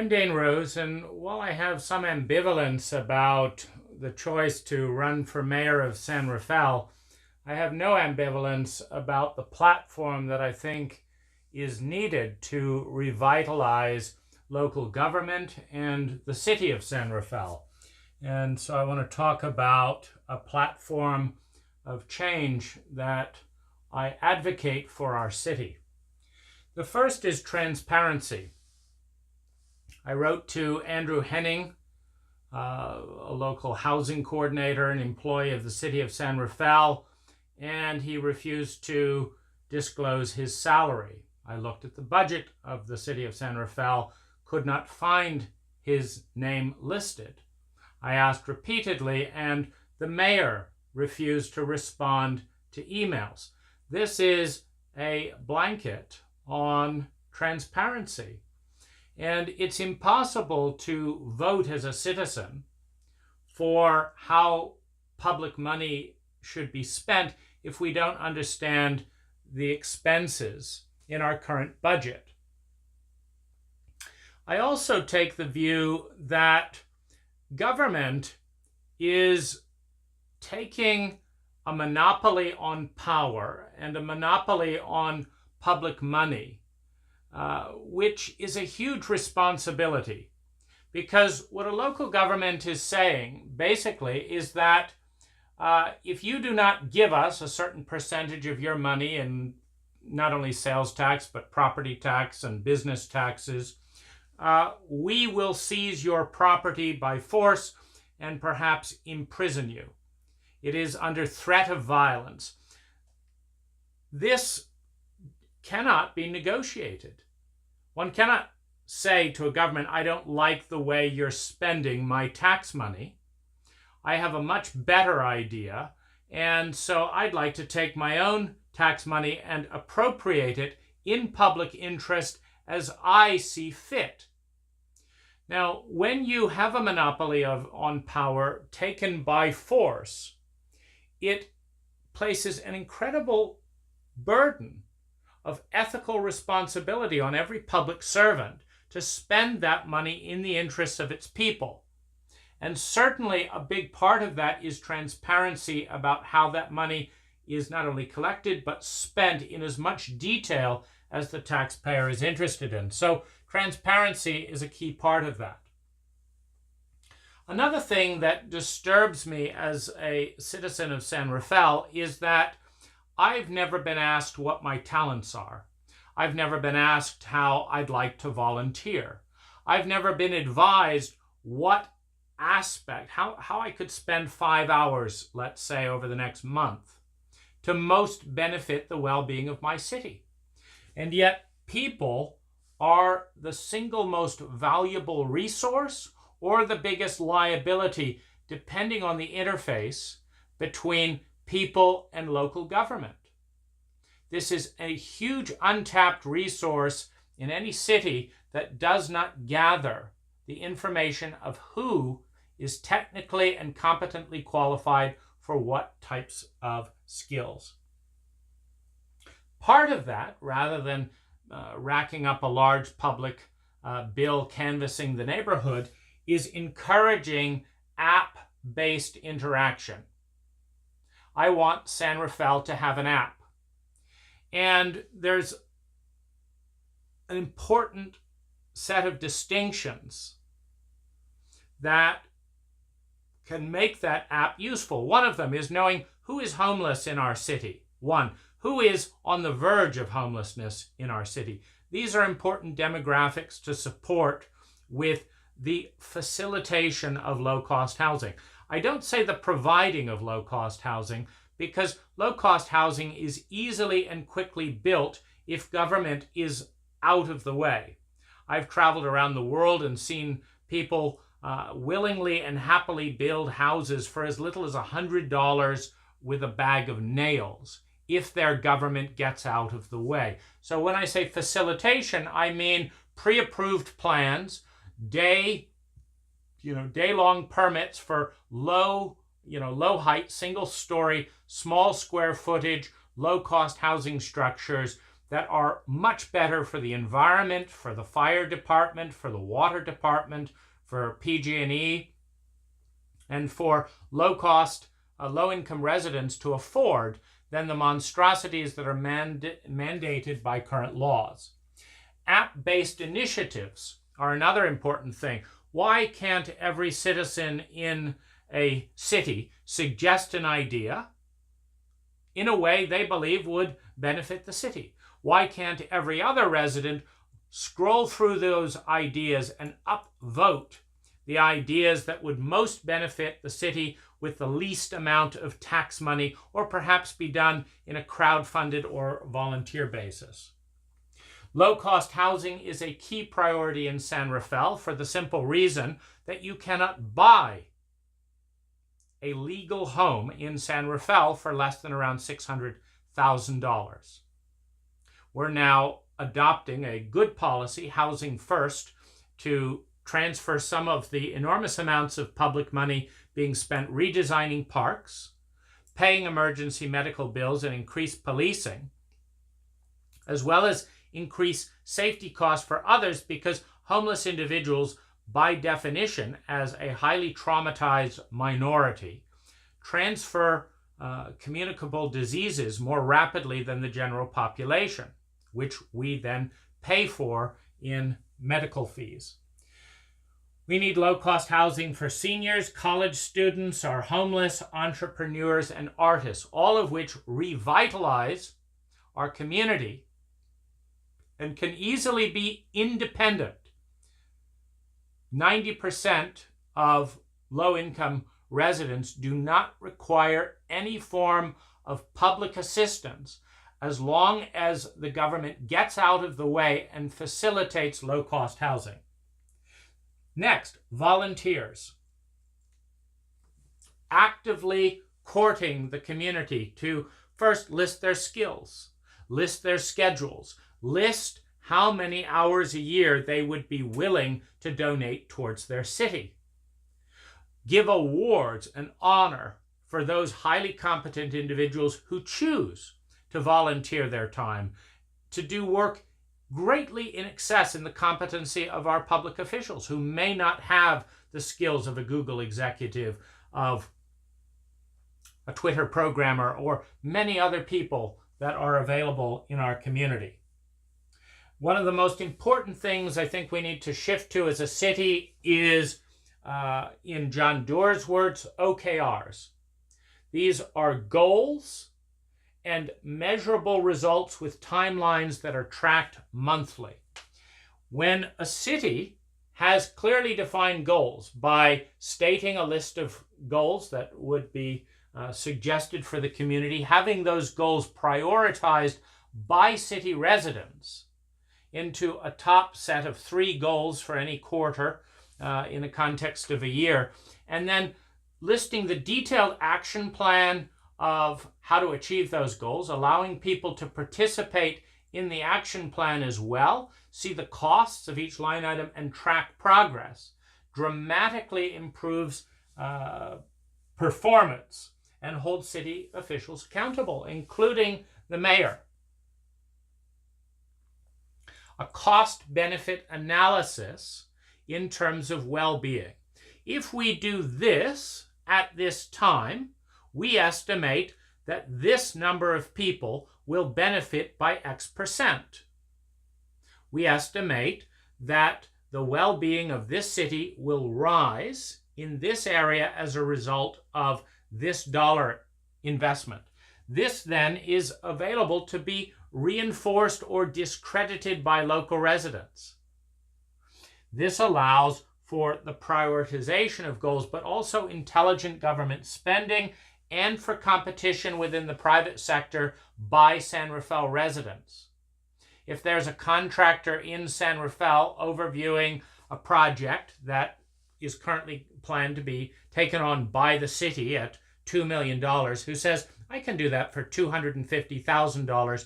I'm Dane Rose, and while I have some ambivalence about the choice to run for mayor of San Rafael, I have no ambivalence about the platform that I think is needed to revitalize local government and the city of San Rafael. And so I want to talk about a platform of change that I advocate for our city. The first is transparency. I wrote to Andrew Henning, a local housing coordinator and employee of the city of San Rafael, and he refused to disclose his salary. I looked at the budget of the city of San Rafael, could not find his name listed. I asked repeatedly, and the mayor refused to respond to emails. This is a blanket on transparency. And it's impossible to vote as a citizen for how public money should be spent if we don't understand the expenses in our current budget. I also take the view that government is taking a monopoly on power and a monopoly on public money, which is a huge responsibility, because what a local government is saying basically is that if you do not give us a certain percentage of your money in not only sales tax but property tax and business taxes, we will seize your property by force and perhaps imprison you. It is under threat of violence. This cannot be negotiated. One cannot say to a government, I don't like the way you're spending my tax money. I have a much better idea, and so I'd like to take my own tax money and appropriate it in public interest as I see fit. Now, when you have a monopoly on power taken by force, it places an incredible burden of ethical responsibility on every public servant to spend that money in the interests of its people. And certainly a big part of that is transparency about how that money is not only collected, but spent in as much detail as the taxpayer is interested in. So transparency is a key part of that. Another thing that disturbs me as a citizen of San Rafael is that I've never been asked what my talents are. I've never been asked how I'd like to volunteer. I've never been advised what aspect, how I could spend 5 hours, let's say, over the next month to most benefit the well-being of my city. And yet people are the single most valuable resource or the biggest liability, depending on the interface between people and local government. This is a huge untapped resource in any city that does not gather the information of who is technically and competently qualified for what types of skills. Part of that, rather than racking up a large public bill canvassing the neighborhood, is encouraging app-based interaction. I want San Rafael to have an app. And there's an important set of distinctions that can make that app useful. One of them is knowing who is homeless in our city. One, who is on the verge of homelessness in our city. These are important demographics to support with the facilitation of low-cost housing. I don't say the providing of low-cost housing, because low-cost housing is easily and quickly built if government is out of the way. I've traveled around the world and seen people willingly and happily build houses for as little as $100 with a bag of nails if their government gets out of the way. So when I say facilitation, I mean pre-approved plans, day-long permits for low height, single story, small square footage, low cost housing structures that are much better for the environment, for the fire department, for the water department, for PG&E, and for low-cost, low-income residents to afford than the monstrosities that are mandated by current laws. App-based initiatives are another important thing. Why can't every citizen in a city suggest an idea in a way they believe would benefit the city? Why can't every other resident scroll through those ideas and upvote the ideas that would most benefit the city with the least amount of tax money, or perhaps be done in a crowd-funded or volunteer basis? Low-cost housing is a key priority in San Rafael for the simple reason that you cannot buy a legal home in San Rafael for less than around $600,000. We're now adopting a good policy, Housing First, to transfer some of the enormous amounts of public money being spent redesigning parks, paying emergency medical bills, and increase policing, as well as increase safety costs for others, because homeless individuals, by definition, as a highly traumatized minority, transfer communicable diseases more rapidly than the general population, which we then pay for in medical fees. We need low-cost housing for seniors, college students, our homeless, entrepreneurs, and artists, all of which revitalize our community and can easily be independent. 90% of low-income residents do not require any form of public assistance as long as the government gets out of the way and facilitates low-cost housing. Next, volunteers. Actively courting the community to first list their skills, list their schedules, list how many hours a year they would be willing to donate towards their city. Give awards and honor for those highly competent individuals who choose to volunteer their time, to do work greatly in excess in the competency of our public officials, who may not have the skills of a Google executive, of a Twitter programmer, or many other people that are available in our community. One of the most important things I think we need to shift to as a city is, in John Doerr's words, OKRs. These are goals and measurable results with timelines that are tracked monthly. When a city has clearly defined goals by stating a list of goals that would be suggested for the community, having those goals prioritized by city residents into a top set of 3 goals for any quarter in the context of a year, and then listing the detailed action plan of how to achieve those goals, allowing people to participate in the action plan as well, see the costs of each line item, and track progress, dramatically improves performance and holds city officials accountable, including the mayor. A cost-benefit analysis in terms of well-being. If we do this at this time, we estimate that this number of people will benefit by X%. We estimate that the well-being of this city will rise in this area as a result of this dollar investment. This then is available to be reinforced or discredited by local residents. This allows for the prioritization of goals, but also intelligent government spending and for competition within the private sector by San Rafael residents. If there's a contractor in San Rafael overviewing a project that is currently planned to be taken on by the city at $2 million, who says, I can do that for $250,000,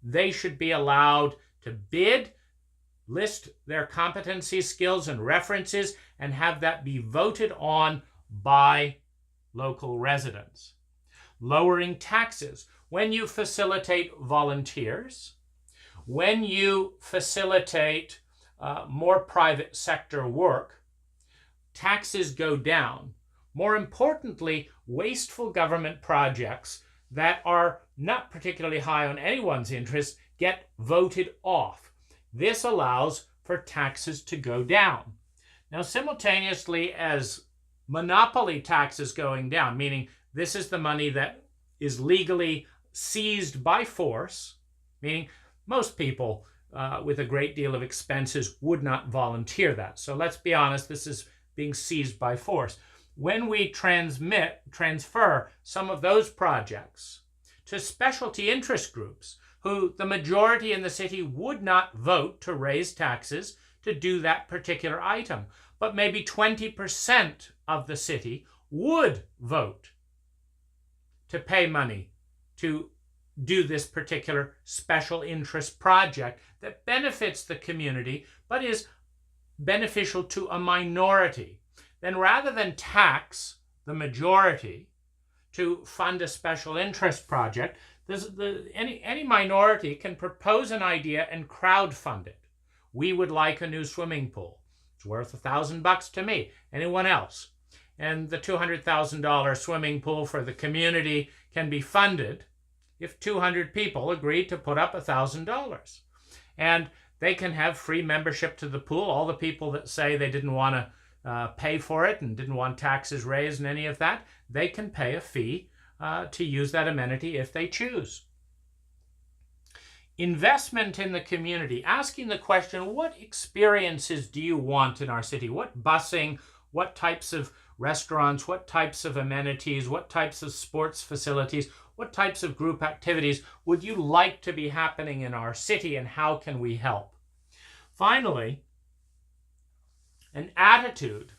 they should be allowed to bid, list their competency, skills, and references, and have that be voted on by local residents. Lowering taxes. When you facilitate volunteers, when you facilitate more private sector work, taxes go down. More importantly, wasteful government projects that are not particularly high on anyone's interest get voted off. This allows for taxes to go down. Now, simultaneously as monopoly taxes going down, meaning this is the money that is legally seized by force, meaning most people with a great deal of expenses would not volunteer that. So let's be honest, this is being seized by force. When we transfer some of those projects to specialty interest groups, who the majority in the city would not vote to raise taxes to do that particular item, but maybe 20% of the city would vote to pay money to do this particular special interest project that benefits the community but is beneficial to a minority. Then rather than tax the majority to fund a special interest project, any minority can propose an idea and crowdfund it. We would like a new swimming pool. It's worth $1,000 to me. Anyone else? And the $200,000 swimming pool for the community can be funded if 200 people agree to put up $1,000. And they can have free membership to the pool. All the people that say they didn't want to pay for it and didn't want taxes raised and any of that, they can pay a fee to use that amenity if they choose. Investment in the community, asking the question, what experiences do you want in our city? What busing, what types of restaurants, what types of amenities, what types of sports facilities, what types of group activities would you like to be happening in our city, and how can we help? Finally, an attitude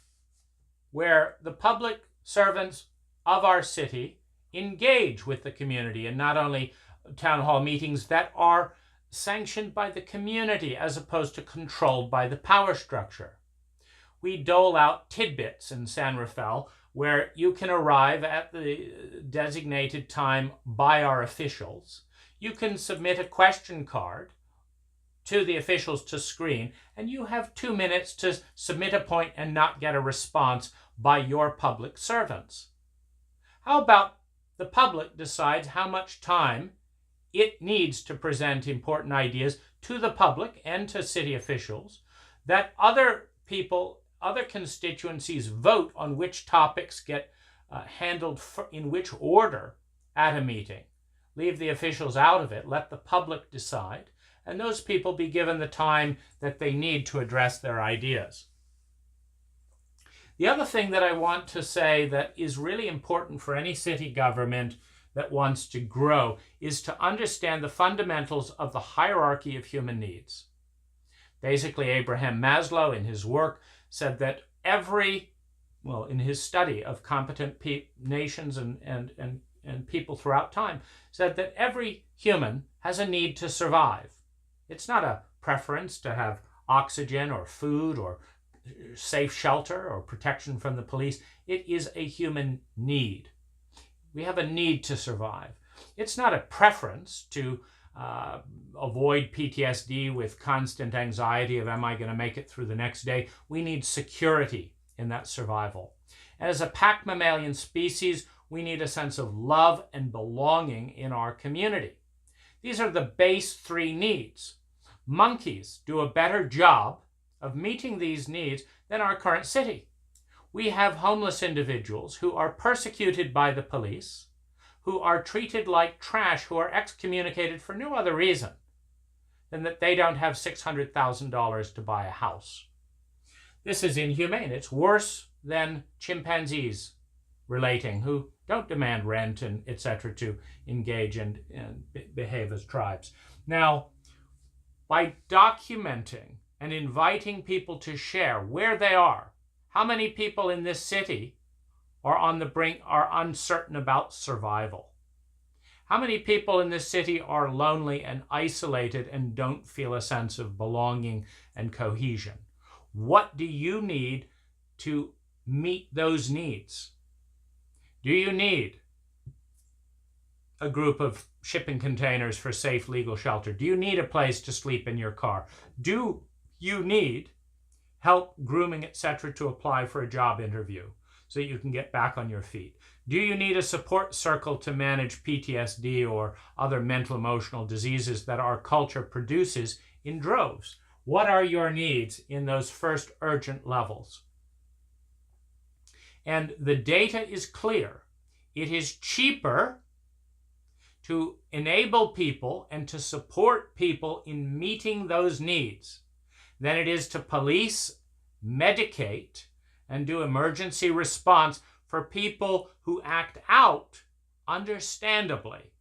where the public servants of our city engage with the community, and not only town hall meetings that are sanctioned by the community as opposed to controlled by the power structure. We dole out tidbits in San Rafael where you can arrive at the designated time by our officials. You can submit a question card to the officials to screen, and you have 2 minutes to submit a point and not get a response by your public servants. How about the public decides how much time it needs to present important ideas to the public and to city officials, that other people, other constituencies vote on which topics get handled in which order at a meeting. Leave the officials out of it, let the public decide, and those people be given the time that they need to address their ideas. The other thing that I want to say that is really important for any city government that wants to grow is to understand the fundamentals of the hierarchy of human needs. Basically, Abraham Maslow, in his work, said that in his study of competent nations and people throughout time, said that every human has a need to survive. It's not a preference to have oxygen or food or safe shelter or protection from the police. It is a human need. We have a need to survive. It's not a preference to avoid PTSD with constant anxiety of, am I going to make it through the next day? We need security in that survival. And as a pack mammalian species, we need a sense of love and belonging in our community. These are the base 3 needs. Monkeys do a better job of meeting these needs than our current city. We have homeless individuals who are persecuted by the police, who are treated like trash, who are excommunicated for no other reason than that they don't have $600,000 to buy a house. This is inhumane. It's worse than chimpanzees relating, who don't demand rent and etc. to engage and behave as tribes. Now, by documenting and inviting people to share where they are, how many people in this city are on the brink, are uncertain about survival? How many people in this city are lonely and isolated and don't feel a sense of belonging and cohesion? What do you need to meet those needs? Do you need a group of shipping containers for safe legal shelter? Do you need a place to sleep in your car? Do you need help, grooming, etc. to apply for a job interview so that you can get back on your feet? Do you need a support circle to manage PTSD or other mental emotional diseases that our culture produces in droves? What are your needs in those first urgent levels? And the data is clear. It is cheaper to enable people and to support people in meeting those needs than it is to police, medicate, and do emergency response for people who act out understandably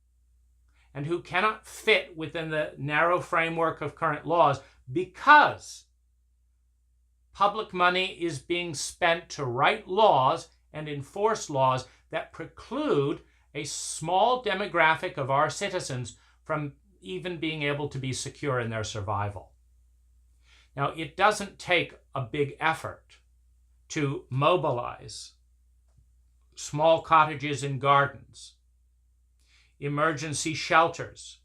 and who cannot fit within the narrow framework of current laws because public money is being spent to write laws and enforce laws that preclude a small demographic of our citizens from even being able to be secure in their survival. Now, it doesn't take a big effort to mobilize small cottages and gardens, emergency shelters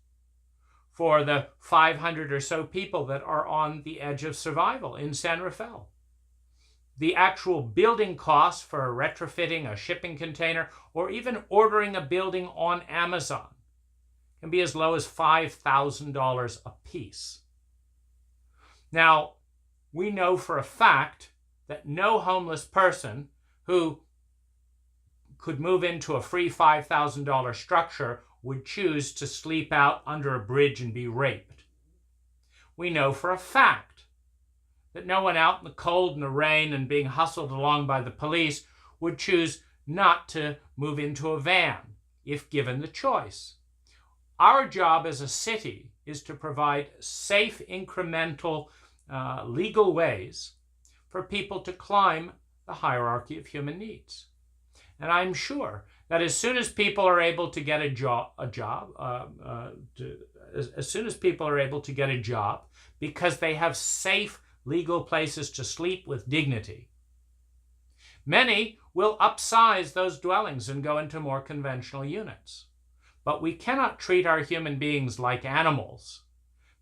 for the 500 or so people that are on the edge of survival in San Rafael. The actual building costs for retrofitting a shipping container or even ordering a building on Amazon can be as low as $5,000 a piece. Now, we know for a fact that no homeless person who could move into a free $5,000 structure would choose to sleep out under a bridge and be raped. We know for a fact that no one out in the cold and the rain and being hustled along by the police would choose not to move into a van if given the choice. Our job as a city is to provide safe, incremental, legal ways for people to climb the hierarchy of human needs. And I'm sure that as soon as people are able to get a job, as soon as people are able to get a job because they have safe legal places to sleep with dignity, many will upsize those dwellings and go into more conventional units. But we cannot treat our human beings like animals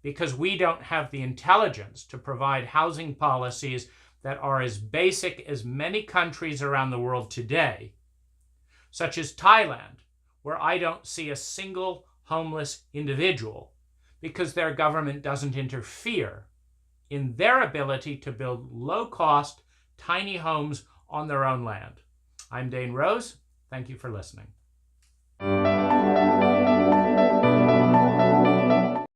because we don't have the intelligence to provide housing policies that are as basic as many countries around the world today, such as Thailand, where I don't see a single homeless individual because their government doesn't interfere in their ability to build low-cost, tiny homes on their own land. I'm Dane Rose. Thank you for listening.